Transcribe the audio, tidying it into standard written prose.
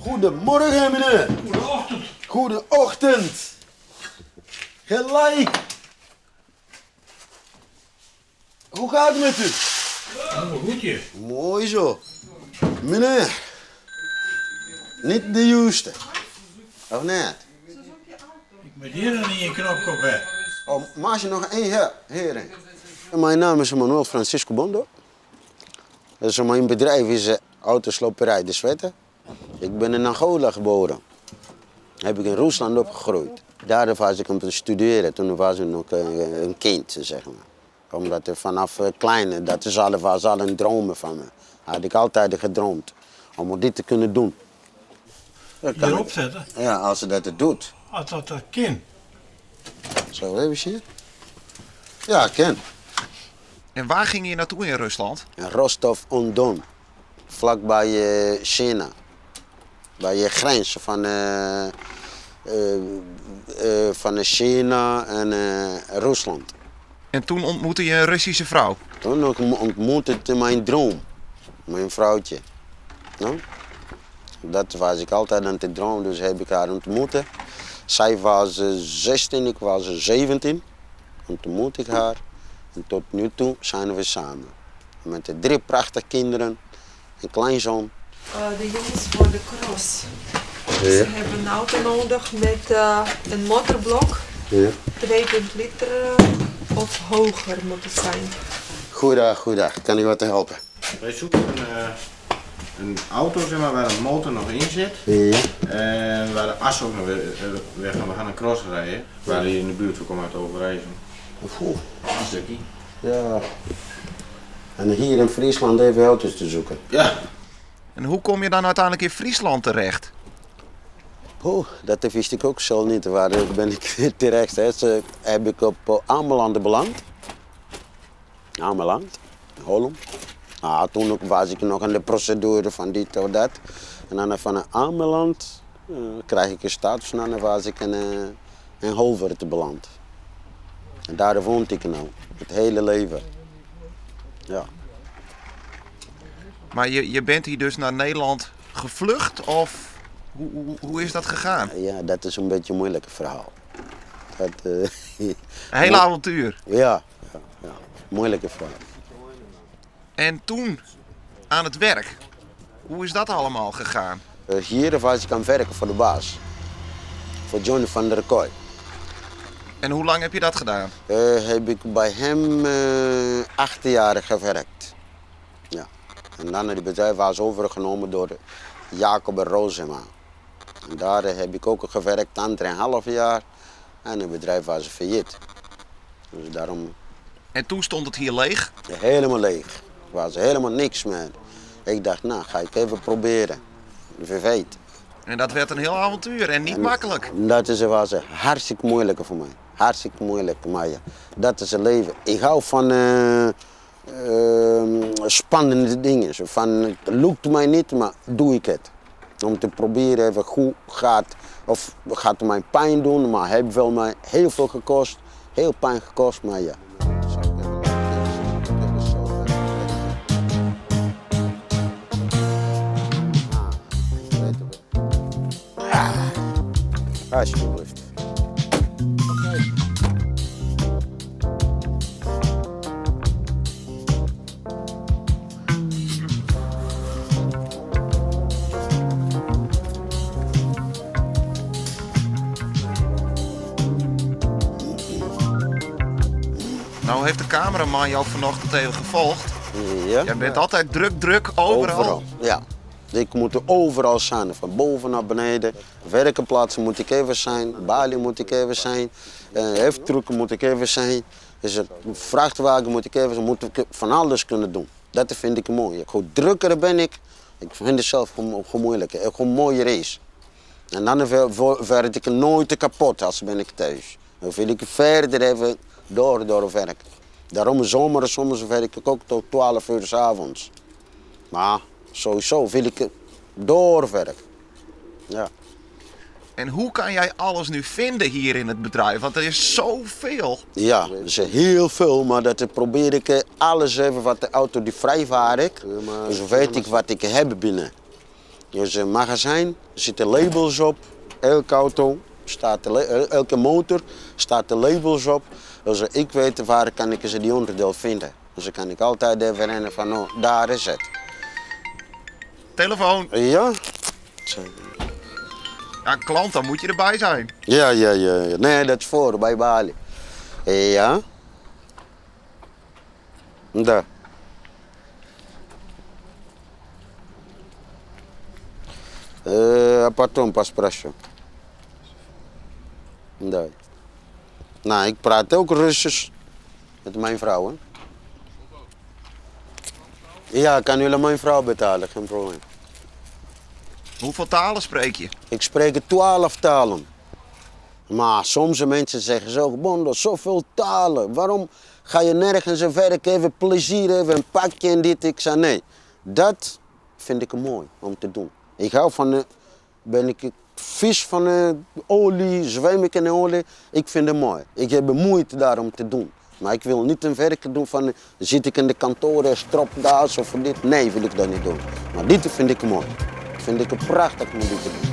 Goedemorgen, meneer. Goedeochtend. Goedeochtend. Gelijk. Hoe gaat het met u? Helemaal goed, je. Mooi zo. Meneer. Niet de juiste. Of net? Ik ben hier dan niet in knopkop, hè. Oh, maak je nog één heren. Mijn naam is Manuel Francisco Bondo. Dus mijn bedrijf is autosloperij De Zwette. Ik ben in Angola geboren. Heb ik in Rusland opgegroeid. Daar was ik aan het studeren. Toen was ik nog een kind, zeg maar. Omdat er vanaf klein, dat was al een droom van me. Had ik altijd gedroomd om dit te kunnen doen. Hier opzetten. Ja, als ze dat doet. Als dat kind. Zo, even zien. Ja, ken. En waar ging je naartoe in Rusland? In Rostov-on-Don. Vlakbij China. Bij je grens van China en Rusland. En toen ontmoette je een Russische vrouw. Toen ontmoette ik mijn droom. Mijn vrouwtje. No? Dat was ik altijd aan het dromen, dus heb ik haar ontmoet. Zij was 16, ik was 17. Ontmoette ik haar. En tot nu toe zijn we samen. Met de 3 prachtige kinderen. Een kleinzoon. De jongens voor de cross. Ze hebben een auto nodig met een motorblok. Ja. 2,5 liter of hoger moet het zijn. Goeiedag. Kan ik wat helpen? Wij zoeken een auto, zeg maar, waar een motor nog in zit. Ja. En waar de as ook nog weer gaan. We gaan een cross rijden. Waar hier in de buurt voor komen uit Overijssel. Een stukje. Ja. En hier in Friesland even auto's te zoeken. Ja. En hoe kom je dan uiteindelijk in Friesland terecht? Dat wist ik ook zo niet. Waar ben ik terecht? Heb ik op Ameland beland. Ameland, Holland. Toen was ik nog in de procedure van dit of dat. En dan van Ameland krijg ik een status en dan was ik in Holvert beland. En daar woon ik nou, het hele leven. Ja. Maar je bent hier dus naar Nederland gevlucht of hoe is dat gegaan? Ja, dat is een beetje een moeilijk verhaal. Een hele avontuur. Ja, moeilijke verhaal. En toen aan het werk. Hoe is dat allemaal gegaan? Hier was ik aan het werken voor de baas. Voor Johnny van der Kooi. En hoe lang heb je dat gedaan? Heb ik bij hem 8 jaar gewerkt. Ja. En dan het bedrijf was overgenomen door Jacob Rozema. En daar heb ik ook gewerkt 2,5 jaar. En het bedrijf was failliet. Dus daarom En toen stond het hier leeg. helemaal leeg. Er was helemaal niks meer. Ik dacht, nou ga ik even proberen. Wie weet. En dat werd een heel avontuur en niet makkelijk. Dat was hartstikke moeilijk voor mij. Hartstikke moeilijk, maar ja, dat is het leven. Ik hou van spannende dingen. Van, lukt mij niet, maar doe ik het. Om te proberen even hoe gaat, of gaat het mij pijn doen, maar het heeft wel mij heel veel gekost. Heel pijn gekost, maar ja. Alsjeblieft. Nou heeft de cameraman jou vanochtend even gevolgd. Ja. Jij bent altijd druk, overal. Ja. Ik moet er overal zijn, van boven naar beneden. Werkenplaatsen moet ik even zijn, balie moet ik even zijn, heftrucken moet ik even zijn. Dus een vrachtwagen moet ik even zijn, moet ik van alles kunnen doen. Dat vind ik mooi. Hoe drukker ben ik vind het zelf gewoon moeilijk. Gewoon een mooie race. En dan werd ik nooit te kapot als ben ik thuis. Dan wil ik verder even door werken. Daarom zomer soms werk ik ook tot 12 uur 's avonds. Maar sowieso wil ik doorwerken. Ja. En hoe kan jij alles nu vinden hier in het bedrijf? Want er is zoveel. Ja, er is heel veel, maar dat probeer ik alles even wat de auto die vrij vaar ik. Dus weet ik wat ik heb binnen. Dus een magazijn, er zitten labels op. Elke auto, elke motor staat de labels op. Dus ik weet waar kan ik ze die onderdeel vinden. Dus dan kan ik altijd even rennen van, oh, daar is het. Telefoon. Ja? Ja, klant, dan moet je erbij zijn. Ja. Nee, dat is voor, bij Bali. Ja? Daar. Потом поспрашиваю. Да. Nou, ik praat ook Russisch met mijn vrouw. Hè? Ja, kan jullie mijn vrouw betalen, geen probleem. Hoeveel talen spreek je? Ik spreek 12 talen. Maar soms mensen zeggen zo, Bondo, zoveel talen. Waarom ga je nergens werken, even plezier, even een pakje en dit? Ik zei nee, dat vind ik mooi om te doen. Ik hou van, ben ik vis van olie, zwem ik in olie. Ik vind het mooi. Ik heb moeite daarom te doen. Maar ik wil niet een werk doen van, zit ik in de kantoor, stropdaas of dit. Nee, wil ik dat niet doen. Maar dit vind ik mooi. Vind ik prachtig om dit te doen.